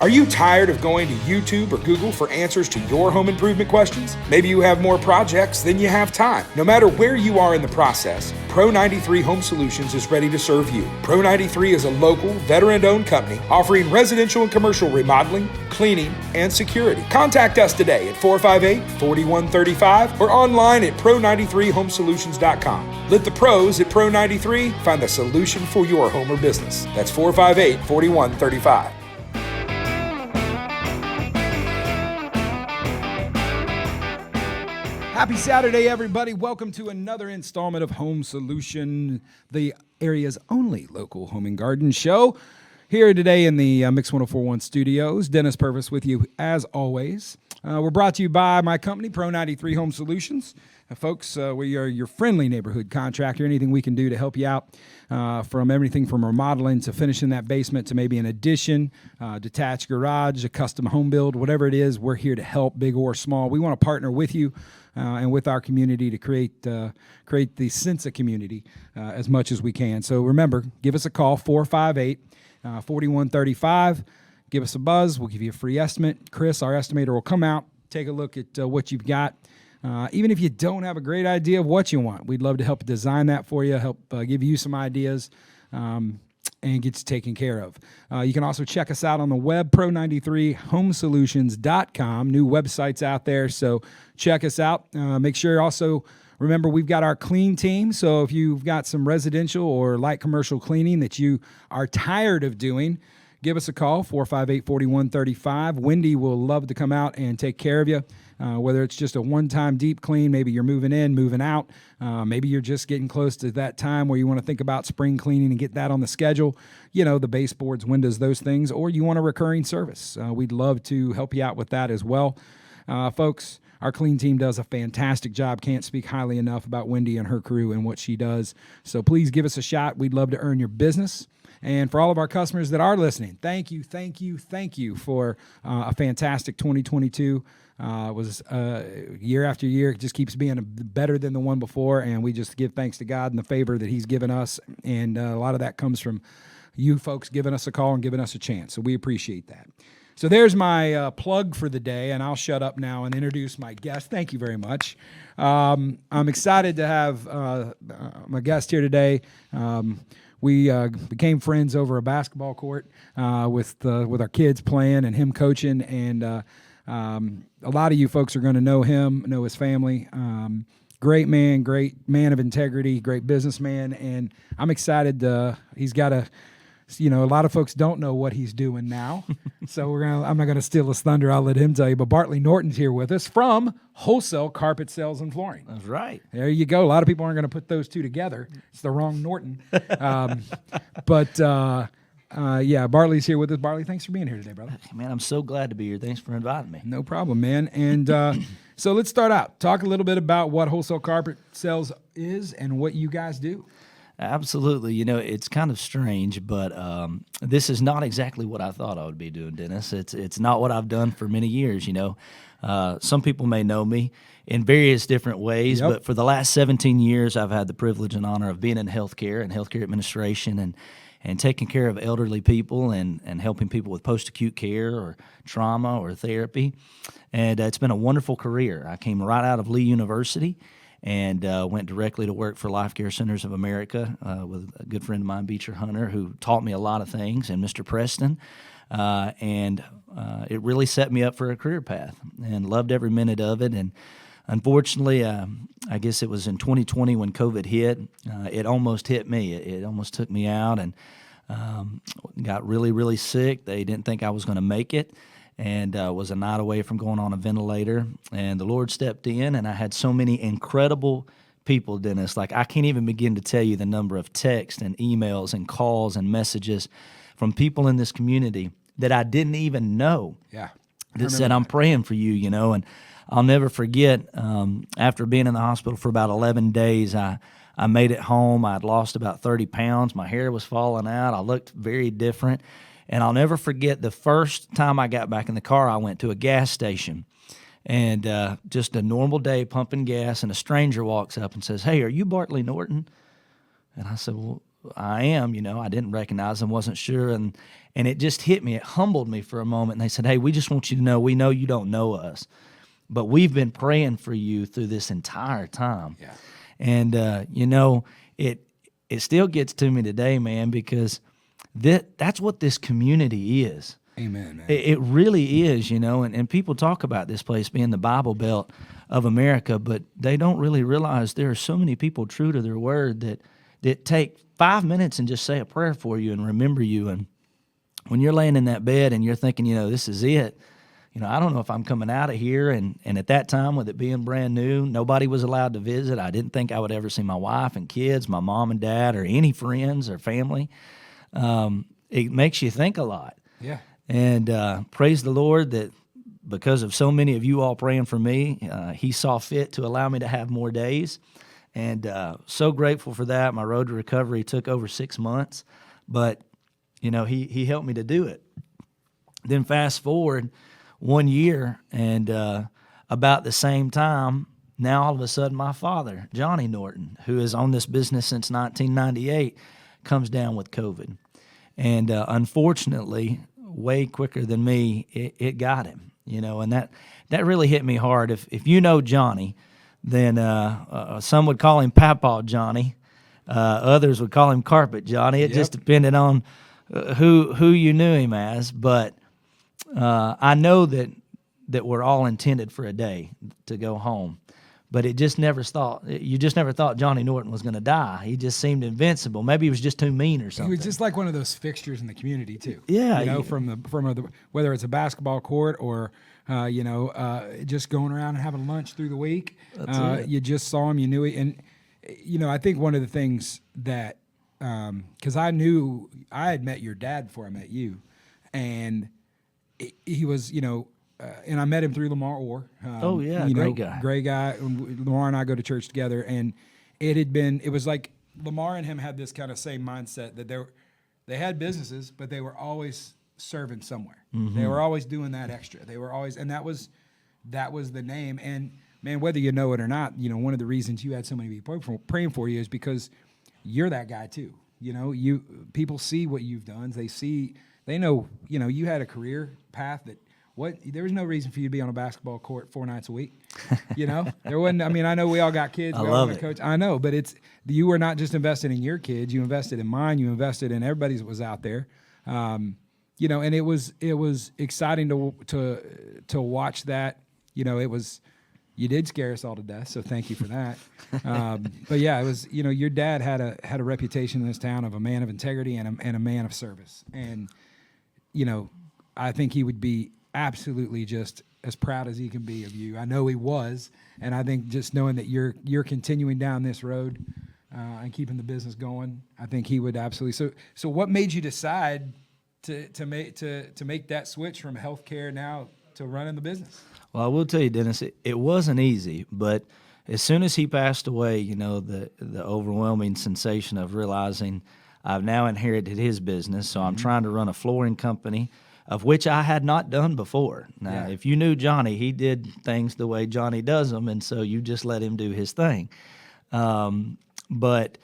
Are you tired of going to YouTube or Google for answers to your home improvement questions? Maybe you have more projects than you have time. No matter where you are in the process, Pro 93 Home Solutions is ready to serve you. Pro 93 is a local, veteran-owned company offering residential and commercial remodeling, cleaning, and security. Contact us today at 458-4135 or online at pro93homesolutions.com. Let the pros at Pro 93 find the solution for your home or business. That's 458-4135. Happy Saturday, everybody. Welcome to another installment of Home Solution, the area's only local home and garden show. Here today in the Mix 104.1 studios, Dennis Purvis with you as always. We're brought to you by my company, Pro 93 Home Solutions. Folks, we are your friendly neighborhood contractor. Anything we can do to help you out, from everything from remodeling to finishing that basement to maybe an addition, detached garage, a custom home build, whatever it is, we're here to help, big or small. We want to partner with you and with our community to create the sense of community as much as we can. So remember, give us a call, 458-4135. Give us a buzz. We'll give you a free estimate. Chris, our estimator, will come out, take a look at what you've got. Even if you don't have a great idea of what you want, we'd love to help design that for you, help give you some ideas, and get you taken care of. You can also check us out on the web, pro93homesolutions.com. New websites out there, so check us out. Make sure also, remember, we've got our clean team, so if you've got some residential or light commercial cleaning that you are tired of doing, give us a call, 458-4135. Wendy will love to come out and take care of you, whether it's just a one-time deep clean, maybe you're moving in, moving out, maybe you're just getting close to that time where you want to think about spring cleaning and get that on the schedule, you know, the baseboards, windows, those things, or you want a recurring service. We'd love to help you out with that as well. Folks, our clean team does a fantastic job. Can't speak highly enough about Wendy and her crew and what she does. So please give us a shot. We'd love to earn your business. And for all of our customers that are listening, thank you for a fantastic 2022. It was year after year. It just keeps being better than the one before, and we just give thanks to God and the favor that he's given us. And a lot of that comes from you folks giving us a call and giving us a chance. So we appreciate that. So there's my plug for the day, and I'll shut up now and introduce my guest. Thank you very much. I'm excited to have my guest here today. We became friends over a basketball court with our kids playing and him coaching, and a lot of you folks are going to know him, know his family. Great man of integrity, great businessman, and I'm excited. He's got a lot of folks don't know what he's doing now, so I'm not going to steal his thunder. I'll let him tell you. But Bartlee Norton's here with us from Wholesale Carpet Sales and Flooring. That's right. There you go. A lot of people aren't going to put those two together. It's the wrong Norton. Bartlee's here with us. Bartlee, thanks for being here today, brother. Man, I'm so glad to be here. Thanks for inviting me. No problem, man. And so let's start out. Talk a little bit about what Wholesale Carpet Sales is and what you guys do. Absolutely. You know, it's kind of strange, but this is not exactly what I thought I would be doing, Dennis. It's not what I've done for many years, you know. Some people may know me in various different ways, Yep. but for the last 17 years, I've had the privilege and honor of being in healthcare and healthcare administration and taking care of elderly people and helping people with post-acute care or trauma or therapy. And it's been a wonderful career. I came right out of Lee University and went directly to work for Life Care Centers of America with a good friend of mine, Beecher Hunter, who taught me a lot of things, and Mr. Preston. It really set me up for a career path, and loved every minute of it. And unfortunately, I guess it was in 2020 when COVID hit, it almost hit me. It almost took me out, and got really, really sick. They didn't think I was going to make it, and was a night away from going on a ventilator. And the Lord stepped in, and I had so many incredible people, Dennis. Like, I can't even begin to tell you the number of texts and emails and calls and messages from people in this community that I didn't even know. Yeah. That said, I'm praying for you, you know. And I'll never forget, after being in the hospital for about 11 days, I made it home. I'd lost about 30 pounds. My hair was falling out. I looked very different. And I'll never forget the first time I got back in the car, I went to a gas station. And just a normal day pumping gas, and a stranger walks up and says, "Hey, are you Bartlee Norton?" And I said, "Well, I am, I didn't recognize them, wasn't sure. And it just hit me. It humbled me for a moment. And they said, hey, we just want you to know, we know you don't know us, but we've been praying for you through this entire time. Yeah. And, it still gets to me today, man, because that's what this community is. Amen, man. It really is, and people talk about this place being the Bible Belt of America, but they don't really realize there are so many people true to their word that take 5 minutes and just say a prayer for you and remember you. And when you're laying in that bed and you're thinking, this is it, I don't know if I'm coming out of here. And at that time, with it being brand new, nobody was allowed to visit. I didn't think I would ever see my wife and kids, my mom and dad, or any friends or family. It makes you think a lot. Yeah. And praise the Lord that because of so many of you all praying for me, he saw fit to allow me to have more days. And so grateful for that. My road to recovery took over 6 months, but, he helped me to do it. Then fast forward 1 year, and about the same time, now all of a sudden my father, Johnny Norton, who has owned this business since 1998, comes down with COVID. And unfortunately, way quicker than me, it got him, and that really hit me hard. If you know Johnny, then some would call him Papa Johnny. Others would call him Carpet Johnny. It just depended on who you knew him as. But I know that we're all intended for a day to go home. But you just never thought Johnny Norton was going to die. He just seemed invincible. Maybe he was just too mean or something. He was just like one of those fixtures in the community too. Yeah, from whether it's a basketball court or just going around and having lunch through the week. You just saw him, you knew it, and I think one of the things that because I knew I had met your dad before I met you, and he was and I met him through Lamar Orr. Great guy. Great guy. Lamar and I go to church together, and it was like Lamar and him had this kind of same mindset that they had businesses, but they were always serving somewhere. Mm-hmm. They were always doing that extra. They were always, and that was the name. And man, whether you know it or not, one of the reasons you had so many people praying for you is because you're that guy too. People see what you've done. They know, you had a career path that. There was no reason for you to be on a basketball court 4 nights a week. There wasn't. I mean, I know we all got kids. We all got coach. I know, but you were not just invested in your kids. You invested in mine. You invested in everybody's that was out there. And it was exciting to watch that. You did scare us all to death. So thank you for that. But yeah, it was. Your dad had a reputation in this town of a man of integrity and a man of service. And I think he would be absolutely just as proud as he can be of you. I know he was, and I think just knowing that you're continuing down this road and keeping the business going, I think he would absolutely. So what made you decide to make that switch from healthcare now to running the business? Well, I will tell you, Dennis, it wasn't easy, but as soon as he passed away, the overwhelming sensation of realizing I've now inherited his business, so I'm trying to run a flooring company, of which I had not done before. Now, if you knew Johnny, he did things the way Johnny does them, and so you just let him do his thing. But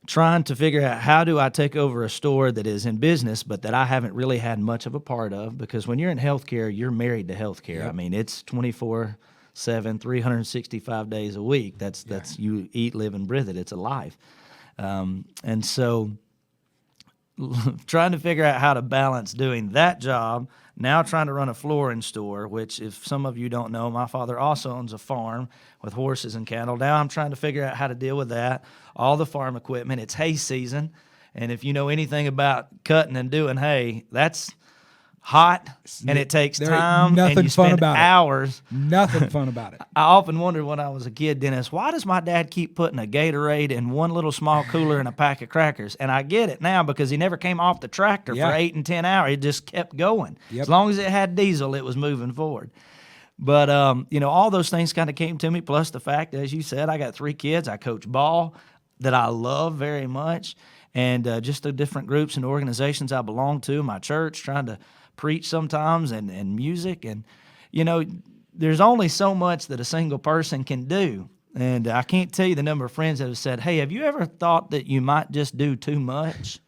trying to figure out how do I take over a store that is in business but that I haven't really had much of a part of, because when you're in healthcare, you're married to healthcare. Yep. I mean, it's 24/7, 365 days a week. That's you eat, live, and breathe it. It's a life. And so trying to figure out how to balance doing that job, now trying to run a flooring store, which if some of you don't know, my father also owns a farm with horses and cattle. Now I'm trying to figure out how to deal with that, all the farm equipment. It's hay season, and if you know anything about cutting and doing hay, that's hot, and it takes time, and you spend hours. Nothing fun about it. I often wondered when I was a kid, Dennis, why does my dad keep putting a Gatorade in one little small cooler and a pack of crackers? And I get it now, because he never came off the tractor for 8 and 10 hours. He just kept going. Yep. As long as it had diesel, it was moving forward. But, all those things kind of came to me, plus the fact, as you said, I got 3 kids. I coach ball that I love very much, and just the different groups and organizations I belong to, my church, trying to preach sometimes and music. And, there's only so much that a single person can do. And I can't tell you the number of friends that have said, hey, have you ever thought that you might just do too much?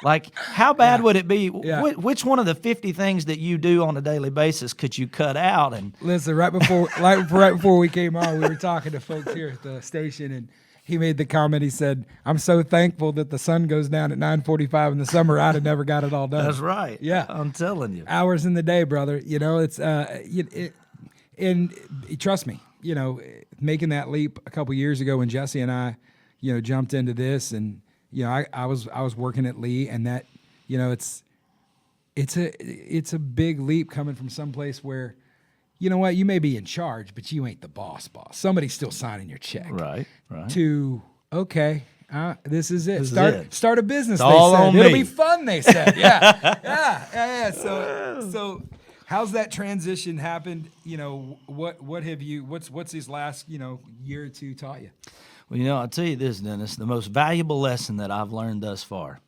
Like, how bad would it be? Yeah. Which one of the 50 things that you do on a daily basis could you cut out? And listen, right before we came on, we were talking to folks here at the station, and he made the comment. He said, "I'm so thankful that the sun goes down at 9:45 in the summer. I'd have never got it all done." that's right. Yeah, I'm telling you. Hours in the day, brother. It's and trust me, making that leap a couple years ago when Jesse and I, jumped into this, and I was working at Lee, and that, it's a big leap coming from someplace where, you know what, you may be in charge, but you ain't the boss. Somebody's still signing your check. Right. To, okay, this is it. This Start a business. It's all they said on it'll me. be fun. They said, yeah. So how's that transition happened? What's these last year or two taught you? Well, I'll tell you this, Dennis, the most valuable lesson that I've learned thus far,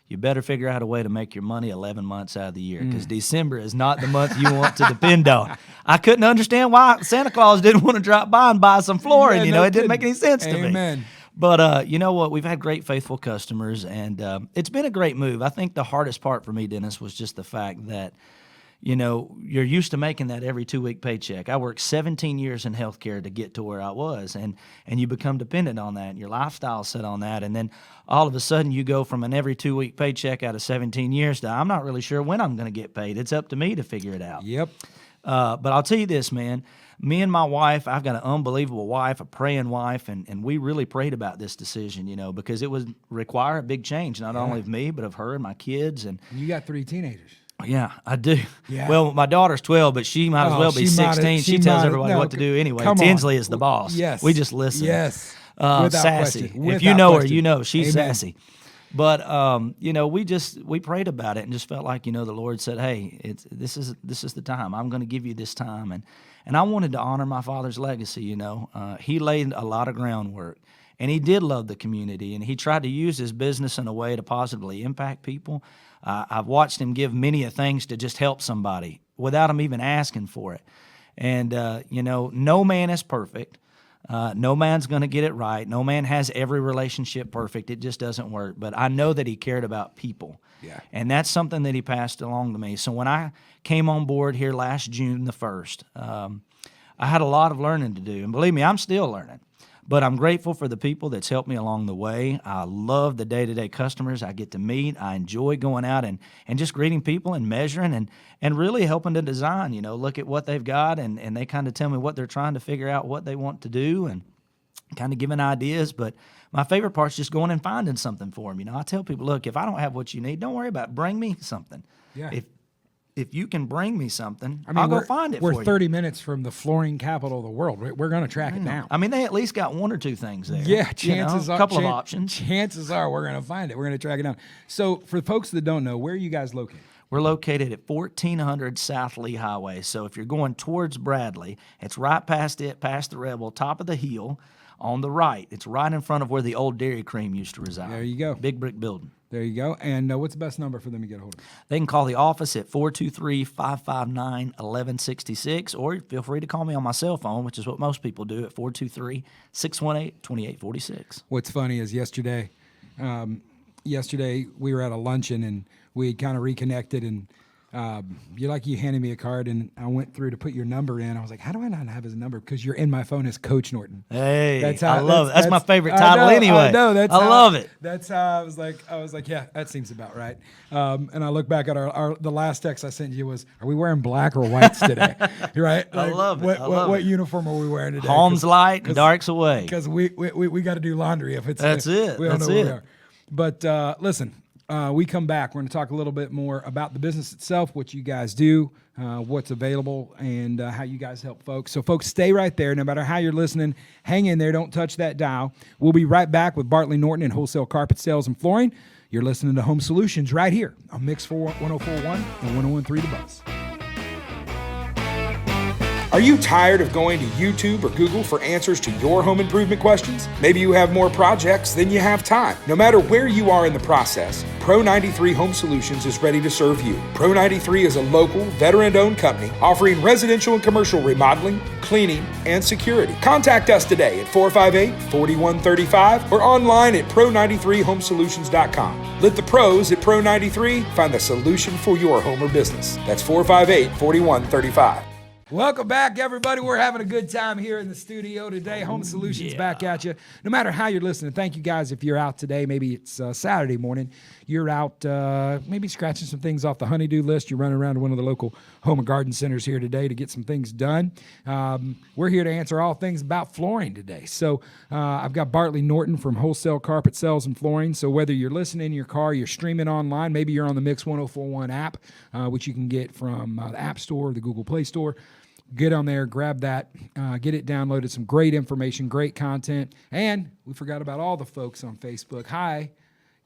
you better figure out a way to make your money 11 months out of the year, because December is not the month you want to depend on. I couldn't understand why Santa Claus didn't want to drop by and buy some flooring. It didn't make any sense to me. Amen. But you know what? We've had great, faithful customers, and it's been a great move. I think the hardest part for me, Dennis, was just the fact that, you're used to making that every 2-week paycheck. I worked 17 years in healthcare to get to where I was, and you become dependent on that, and your lifestyle's set on that, and then all of a sudden you go from an every 2-week paycheck out of 17 years to I'm not really sure when I'm going to get paid. It's up to me to figure it out. Yep. But I'll tell you this, man. Me and my wife, I've got an unbelievable wife, a praying wife, and we really prayed about this decision, because it would require a big change, not only of me, but of her and my kids. And you got 3 teenagers. Yeah, I do. Yeah. Well, my daughter's 12, but she might as well be 16. She tells everybody what to do anyway. Tinsley is the boss. Yes. We just listen. Yes. Sassy. Question. If you know her, question. you know she's Amen. sassy. But we prayed about it and just felt like the Lord said, "Hey, this is the time. I'm going to give you this time." And I wanted to honor my father's legacy. He laid a lot of groundwork, and he did love the community, and he tried to use his business in a way to positively impact people. I've watched him give many things to just help somebody without him even asking for it. And, no man is perfect. No man's going to get it right. No man has every relationship perfect. It just doesn't work. But I know that he cared about people. Yeah. And that's something that he passed along to me. So when I came on board here last June the 1st, I had a lot of learning to do. And believe me, I'm still learning. But I'm grateful for the people that's helped me along the way. I love the day-to-day customers I get to meet. I enjoy going out and just greeting people and measuring and really helping to design, look at what they've got, and they kind of tell me what they're trying to figure out, what they want to do, and kind of giving ideas. But my favorite part is just going and finding something for them. I tell people, look, if I don't have what you need, don't worry about it. Bring me something. Yeah. If you can bring me something, I'll go find it for you. We're 30 minutes from the flooring capital of the world. We're going to track it down. I mean, they at least got 1 or 2 things there. Yeah, chances are. A couple of options. Chances are we're going to find it. We're going to track it down. So for folks that don't know, where are you guys located? We're located at 1400 South Lee Highway. So if you're going towards Bartlee, it's right past the Rebel, top of the hill on the right. It's right in front of where the old Dairy Cream used to reside. There you go. Big brick building. There you go. And what's the best number for them to get a hold of? They can call the office at 423-559-1166, or feel free to call me on my cell phone, which is what most people do, at 423-618-2846. What's funny is yesterday we were at a luncheon, and we had kind of reconnected, and you handed me a card, and I went through to put your number in. I was like, how do I not have his number? Because you're in my phone as Coach Norton. Hey, I love it. That's my favorite title anyway. I know. I love it. That's how I was like, yeah, that seems about right. And I look back at the last text I sent you was, are we wearing black or whites today? Right? I love it. What uniform are we wearing today? Home's light and dark's away. Because we got to do laundry if it's. That's it. We don't know where we are. But listen. We come back. We're going to talk a little bit more about the business itself, what you guys do, what's available, and how you guys help folks. So, folks, stay right there. No matter how you're listening, hang in there. Don't touch that dial. We'll be right back with Bartlee Norton and Wholesale Carpet Sales and Flooring. You're listening to Home Solutions right here on Mix 1041 and 1013 The Buzz. Are you tired of going to YouTube or Google for answers to your home improvement questions? Maybe you have more projects than you have time. No matter where you are in the process, Pro 93 Home Solutions is ready to serve you. Pro 93 is a local, veteran-owned company offering residential and commercial remodeling, cleaning, and security. Contact us today at 458-4135 or online at pro93homesolutions.com. Let the pros at Pro 93 find the solution for your home or business. That's 458-4135. Welcome back, everybody. We're having a good time here in the studio today. Home Solutions back at you. No matter how you're listening, thank you guys. If you're out today, maybe it's Saturday morning, you're out maybe scratching some things off the honey-do list. You're running around to one of the local home and garden centers here today to get some things done. We're here to answer all things about flooring today. So I've got Bartlee Norton from Wholesale Carpet Sales and Flooring. So whether you're listening in your car, you're streaming online, maybe you're on the Mix 1041 app, which you can get from the App Store or the Google Play Store. Get on there, grab that, get it downloaded. Some great information, great content. And we forgot about all the folks on Facebook. Hi.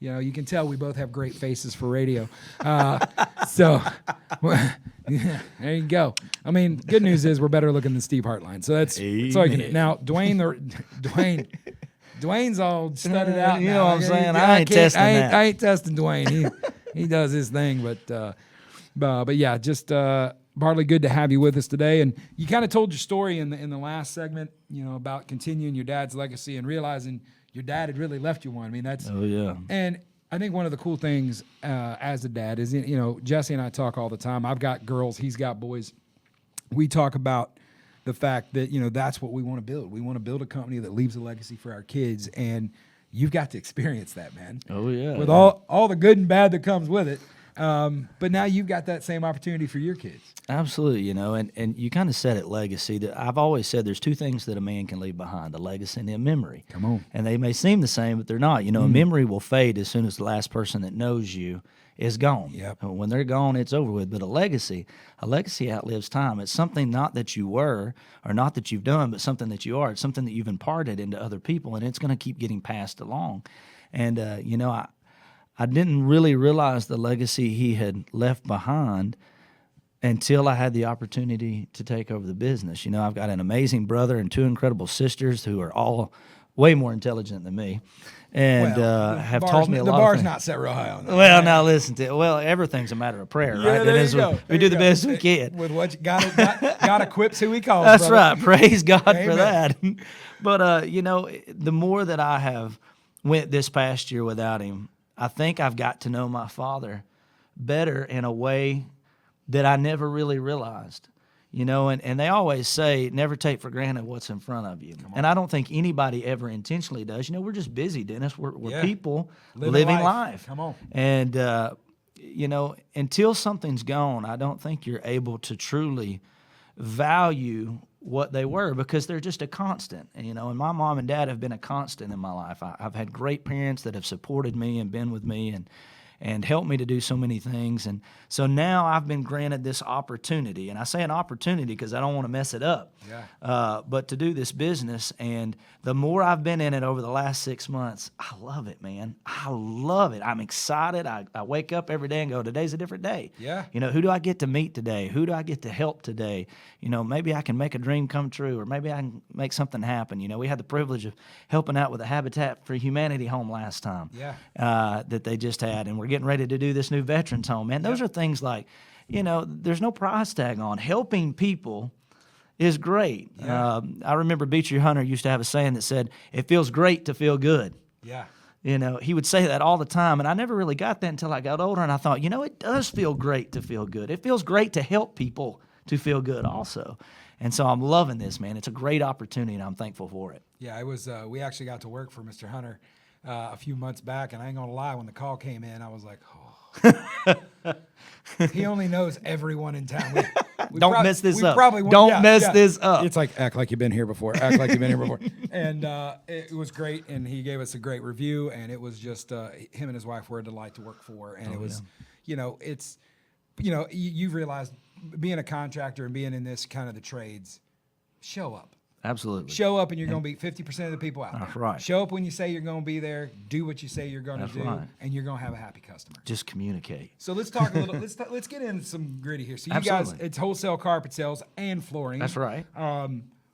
You know, you can tell we both have great faces for radio. So yeah, there you go. I mean, good news is we're better looking than Steve Hartline. So that's all you can do. Now, Dwayne's all studded out. You know what I'm saying? I ain't testing that. I ain't testing Dwayne. He does his thing. But yeah, just Bartlee, good to have you with us today. And you kind of told your story in the last segment, you know, about continuing your dad's legacy and realizing your dad had really left you one. I mean, that's And I think one of the cool things as a dad is, you know, Jesse and I talk all the time. I've got girls, he's got boys. We talk about the fact that, you know, that's what we want to build. We want to build a company that leaves a legacy for our kids, and you've got to experience that, man. Oh yeah, with all the good and bad that comes with it. But now you've got that same opportunity for your kids. Absolutely, you know, and you kind of said it, legacy. I've always said there's two things that a man can leave behind, a legacy and a memory. Come on. And they may seem the same, but they're not. You know, a memory will fade as soon as the last person that knows you is gone. Yep. When they're gone, it's over with. But a legacy outlives time. It's something not that you were or not that you've done, but something that you are. It's something that you've imparted into other people, and it's going to keep getting passed along. And, you know, I didn't really realize the legacy he had left behind until I had the opportunity to take over the business. You know, I've got an amazing brother and two incredible sisters who are all way more intelligent than me, and have taught me a lot. The bar's of things. not set real high on that. Well, now listen to it. Well, everything's a matter of prayer, right? There you go. We do the best we can. With what you got equips who he calls. That's brother. right. Praise God Amen. for that. But you know, the more that I have went this past year without him, I think I've got to know my father better in a way that I never really realized. You know, and they always say, never take for granted what's in front of you. And I don't think anybody ever intentionally does. You know, we're just busy, Dennis. We're people living life. Come on. And, you know, until something's gone, I don't think you're able to truly value what they were, because they're just a constant. And, you know, and my mom and dad have been a constant in my life. I've had great parents that have supported me and been with me and helped me to do so many things. And so now I've been granted this opportunity. And I say an opportunity because I don't want to mess it up. Yeah. But to do this business, and the more I've been in it over the last 6 months, I love it, man. I love it. I'm excited. I wake up every day and go, today's a different day. Yeah. You know, who do I get to meet today? Who do I get to help today? You know, maybe I can make a dream come true, or maybe I can make something happen. You know, we had the privilege of helping out with the Habitat for Humanity home last time. Yeah. That they just had, and we're getting ready to do this new veterans home. Man, those are things like, you know, there's no price tag on. Helping people is great. Yeah. I remember Beecher Hunter used to have a saying that said, it feels great to feel good. Yeah. You know, he would say that all the time, and I never really got that until I got older, and I thought, you know, it does feel great to feel good. It feels great to help people to feel good also. And so I'm loving this, man. It's a great opportunity, and I'm thankful for it. Yeah, it was. We actually got to work for Mr. Hunter a few months back, and I ain't gonna lie, when the call came in, I was like, oh. He only knows everyone in town. Don't mess this up. Don't mess this up. It's like, act like you've been here before. Act like you've been here before. And it was great, and he gave us a great review, and it was just him and his wife were a delight to work for. And it was, you know, it's, you know, you've realized being a contractor and being in this kind of the trades, show up. Absolutely. Show up, and you're going to beat 50% of the people out there. That's right. Show up when you say you're going to be there. Do what you say you're going to do, right. and you're going to have a happy customer. Just communicate. So let's talk a little. Let's get into some gritty here. So you Absolutely. guys, it's wholesale carpet sales and flooring. That's right.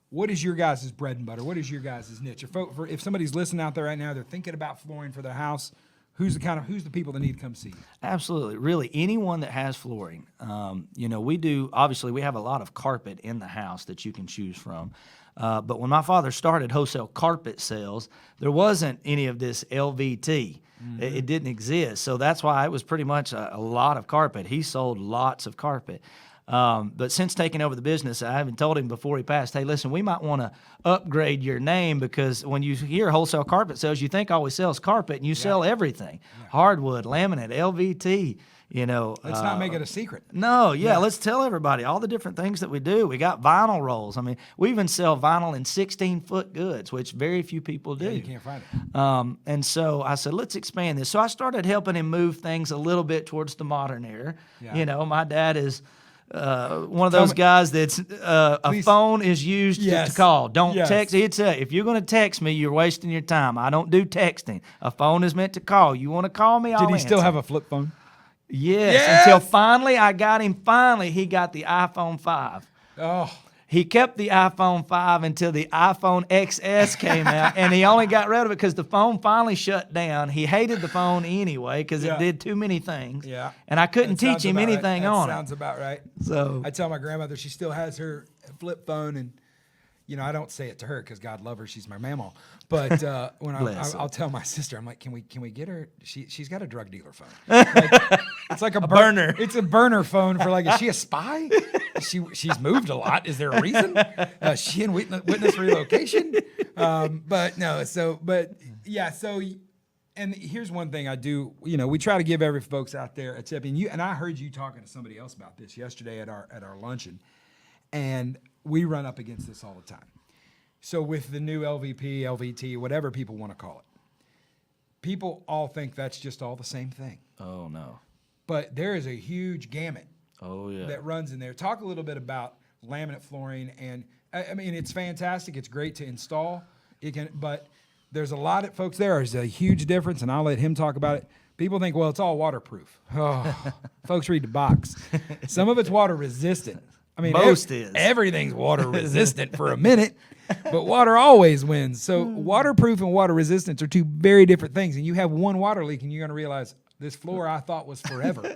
What is your guys' bread and butter? What is your guys' niche? If somebody's listening out there right now, they're thinking about flooring for their house. who's the people that need to come see you? Absolutely. Really, anyone that has flooring. Obviously, we have a lot of carpet in the house that you can choose from. But when my father started wholesale carpet sales, there wasn't any of this LVT. It didn't exist. So that's why it was pretty much a lot of carpet. He sold lots of carpet. But since taking over the business, I haven't told him before he passed, hey, listen, we might want to upgrade your name, because when you hear wholesale carpet sales, you think always sells carpet, and you sell everything. Hardwood, laminate, LVT, Let's not make it a secret. No, let's tell everybody all the different things that we do. We got vinyl rolls. I mean, we even sell vinyl in 16-foot goods, which very few people do. Yeah, you can't find it. And so I said, let's expand this. So I started helping him move things a little bit towards the modern era. Yeah. My dad is one of those guys that's a phone is used to call. Don't text. He'd say, if you're going to text me, you're wasting your time. I don't do texting. A phone is meant to call. You want to call me, I'll Did he answer. still have a flip phone? Yes, until finally I got him. Finally, he got the iPhone 5. Oh. He kept the iPhone 5 until the iPhone XS came out, and he only got rid of it because the phone finally shut down. He hated the phone anyway because it did too many things. Yeah. And I couldn't teach him anything on it. Sounds about right. So I tell my grandmother she still has her flip phone, and I don't say it to her because God love her, she's my mamaw. But when I'll tell my sister, I'm like, can we get her? She's got a drug dealer phone. It's like a burner. It's a burner phone for is she a spy? She's moved a lot. Is there a reason? She in witness relocation? But no. And here's one thing I do. We try to give every folks out there a tip. And I heard you talking to somebody else about this yesterday at our luncheon, and we run up against this all the time. So with the new LVP, LVT, whatever people want to call it, people all think that's just all the same thing. Oh, no. But there is a huge gamut that runs in there. Talk a little bit about laminate flooring. And I mean, it's fantastic. It's great to install. But there's a lot of folks there. There's a huge difference, and I'll let him talk about it. People think, well, it's all waterproof. Oh, folks, read the box. Some of it's water resistant. I mean, everything's water resistant for a minute, but water always wins. So waterproof and water resistance are two very different things. And you have one water leak, and you're going to realize this floor I thought was forever.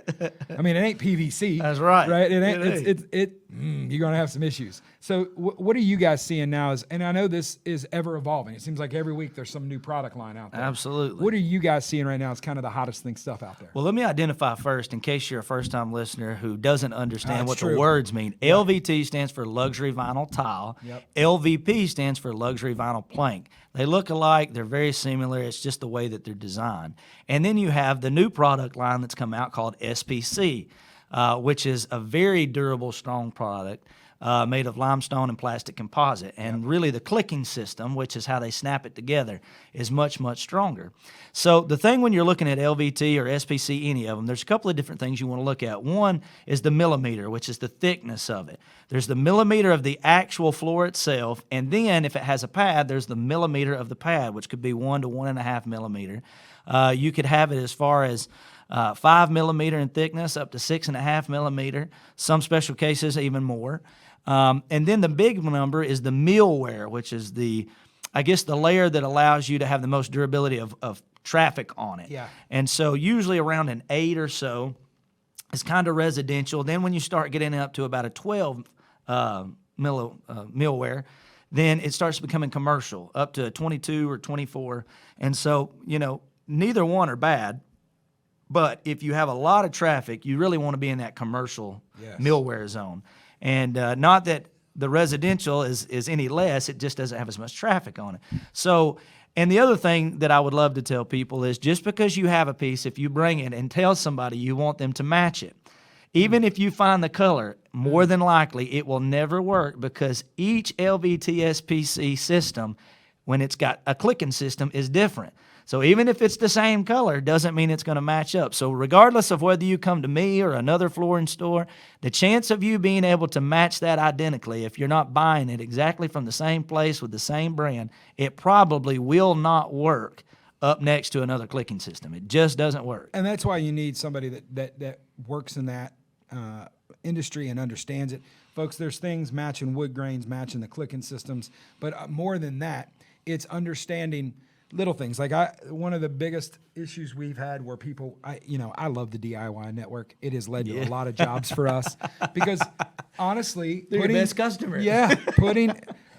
I mean, it ain't PVC. That's right. Right? It ain't. You're going to have some issues. So what are you guys seeing now? And I know this is ever evolving. It seems like every week there's some new product line out there. Absolutely. What are you guys seeing right now? It's kind of the hottest stuff out there. Well, let me identify first, in case you're a first-time listener who doesn't understand what true. the words mean. Right. LVT stands for luxury vinyl tile. Yep. LVP stands for luxury vinyl plank. They look alike. They're very similar. It's just the way that they're designed. And then you have the new product line that's come out called SPC, which is a very durable, strong product made of limestone and plastic composite. And really the clicking system, which is how they snap it together, is much, much stronger. So the thing when you're looking at LVT or SPC, any of them, there's a couple of different things you want to look at. One is the millimeter, which is the thickness of it. There's the millimeter of the actual floor itself, and then if it has a pad, there's the millimeter of the pad, which could be 1 to 1.5 millimeter. You could have it as far as 5 millimeter in thickness up to 6.5 millimeter, some special cases even more. And then the big number is the millware, which is the layer that allows you to have the most durability of traffic on it. Yeah. And so usually around an 8 or so is kind of residential. Then when you start getting up to about a 12 millware, then it starts becoming commercial, up to 22 or 24. And so, neither one are bad. But if you have a lot of traffic, you really want to be in that commercial millware zone. And not that the residential is any less, it just doesn't have as much traffic on it. So, and the other thing that I would love to tell people is just because you have a piece, if you bring it and tell somebody you want them to match it, even if you find the color, more than likely it will never work, because each LVT SPC system, when it's got a clicking system, is different. So even if it's the same color, doesn't mean it's going to match up. So regardless of whether you come to me or another flooring store, the chance of you being able to match that identically, if you're not buying it exactly from the same place with the same brand, it probably will not work up next to another clicking system. It just doesn't work. And that's why you need somebody that works in that industry and understands it. Folks, there's things matching wood grains, matching the clicking systems, but more than that, it's understanding little things. Like one of the biggest issues we've had where people, I love the DIY network. It has led to a lot of jobs for us because honestly, They're your best customer. Yeah,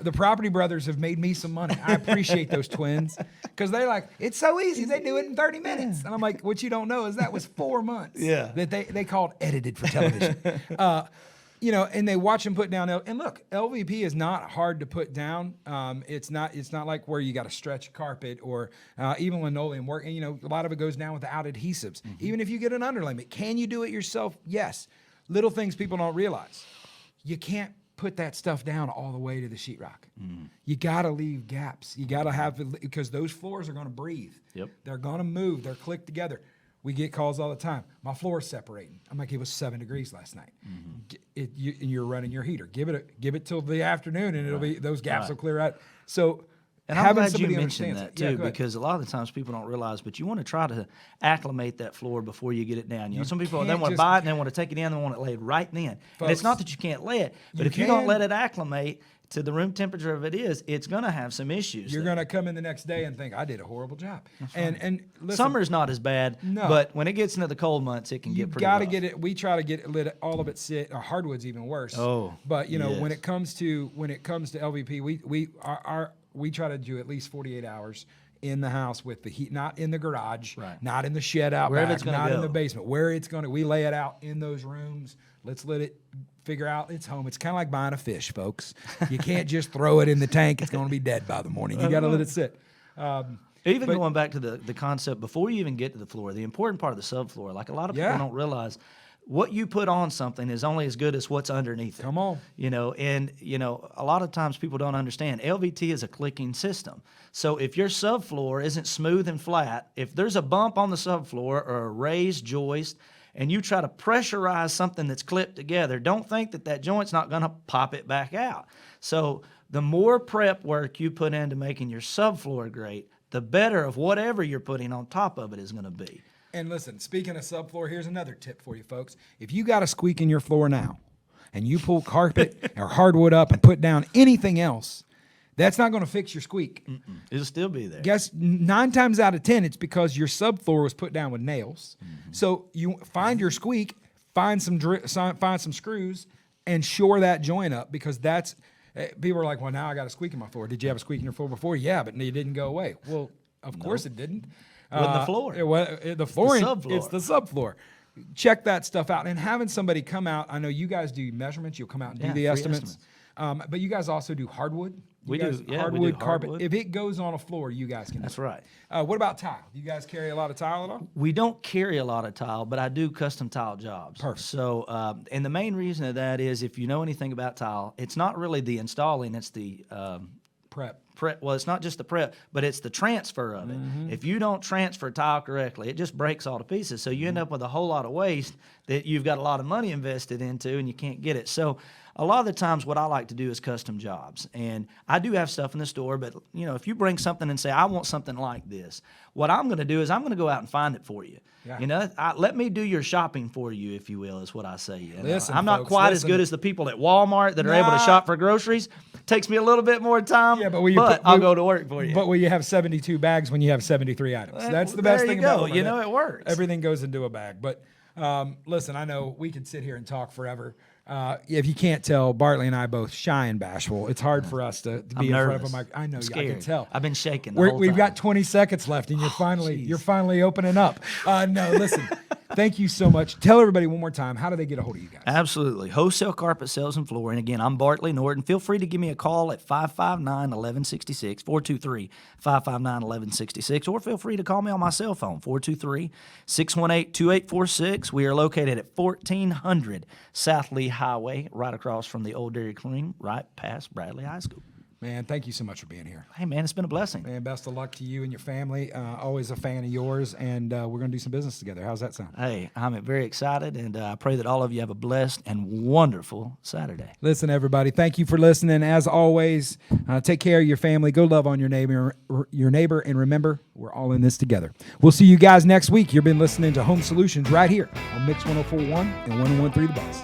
the Property Brothers have made me some money. I appreciate those twins because they're like, it's so easy. They do it in 30 minutes. And I'm like, what you don't know is that was 4 months that they called edited for television. And they watch them put down. And look, LVP is not hard to put down. It's not like where you got to stretch a carpet or even linoleum work. And, a lot of it goes down without adhesives. Mm-hmm. Even if you get an underlayment, can you do it yourself? Yes. Little things people don't realize. You can't put that stuff down all the way to the sheetrock. Mm. You got to leave gaps. You got to have, because those floors are going to breathe. Yep. They're going to move. They're clicked together. We get calls all the time. My floor's separating. I'm like, it was 7 degrees last night. Mm-hmm. You're running your heater. Give it till the afternoon, and it'll be those gaps will clear out. So, and I'm glad you mentioned that too, because a lot of the times people don't realize, but you want to try to acclimate that floor before you get it down. Some people they want to buy it and they want to take it in, they want it laid right then. Folks, and it's not that you can't lay it, but if you don't let it acclimate to the room temperature of it's going to have some issues. You're going to come in the next day and think, I did a horrible job. And listen, summer's not as bad, but when it gets into the cold months, it can get pretty rough. Get it. We try to get it, all of it sit. Hardwood's even worse. Oh, but when it comes to LVP, we try to do at least 48 hours in the house with the heat, not in the garage, not in the shed out back, not in the basement. Where it's going to, we lay it out in those rooms. Let's let it figure out its home. It's kind of like buying a fish, folks. You can't just throw it in the tank. It's going to be dead by the morning. You got to let it sit. Going back to the concept, before you even get to the floor, the important part of the subfloor, like a lot of people don't realize, what you put on something is only as good as what's underneath it. Come on. A lot of times people don't understand. LVT is a clicking system. So if your subfloor isn't smooth and flat, if there's a bump on the subfloor or a raised joist, and you try to pressurize something that's clipped together, don't think that joint's not going to pop it back out. So the more prep work you put into making your subfloor great, the better of whatever you're putting on top of it is going to be. And listen, speaking of subfloor, here's another tip for you folks. If you got a squeak in your floor now, and you pull carpet or hardwood up and put down anything else, that's not going to fix your squeak. It'll still be there. Guess 9 times out of 10, it's because your subfloor was put down with nails. Mm-hmm. So you find your squeak, find some screws, and shore that joint up, because that's people are like, well, now I got a squeak in my floor. Did you have a squeak in your floor before? Yeah, but it didn't go away. Well, of course it didn't. With the floor. The flooring, subfloor. It's the subfloor. Check that stuff out. And having somebody come out, I know you guys do measurements. You'll come out and do the estimates. But you guys also do hardwood. We do hardwood, carpet. Hardwood. If it goes on a floor, you guys can. That's right. What about tile? Do you guys carry a lot of tile at all? We don't carry a lot of tile, but I do custom tile jobs. Perfect. So, and the main reason of that is, if you know anything about tile, it's not really the installing; it's the prep. Well, it's not just the prep, but it's the transfer of it. Mm-hmm. If you don't transfer tile correctly, it just breaks all to pieces. So you end up with a whole lot of waste that you've got a lot of money invested into, and you can't get it. So a lot of the times what I like to do is custom jobs. And I do have stuff in the store, but if you bring something and say, I want something like this, what I'm going to do is I'm going to go out and find it for you. Yeah. Let me do your shopping for you, if you will, is what I say. Listen, I'm not quite as good as the people at Walmart that are able to shop for groceries. Takes me a little bit more time, but I'll go to work for you. But will you have 72 bags when you have 73 items? That's the best thing about it. It works. Everything goes into a bag. But listen, I know we could sit here and talk forever. If you can't tell, Bartlee and I both shy and bashful. It's hard for us to be in front of a mic. I know, I can tell. I've been shaking the whole time. We've got 20 seconds left, and you're finally opening up. No, listen. Thank you so much. Tell everybody one more time, how do they get a hold of you guys? Absolutely. Wholesale Carpet Sales and Flooring. Again, I'm Bartlee Norton. Feel free to give me a call at 559-1166, 423-559-1166, or feel free to call me on my cell phone, 423-618-2846. We are located at 1400 South Lee Highway, right across from the old Dairy Queen, right past Bradley High School. Man, thank you so much for being here. Hey, man, it's been a blessing. Man, best of luck to you and your family. Always a fan of yours, and we're going to do some business together. How's that sound? Hey, I'm very excited, and I pray that all of you have a blessed and wonderful Saturday. Listen, everybody, thank you for listening. As always, take care of your family. Go love on your neighbor, and remember, we're all in this together. We'll see you guys next week. You've been listening to Home Solutions right here on Mix 104.1 and 101.3 The Buzz.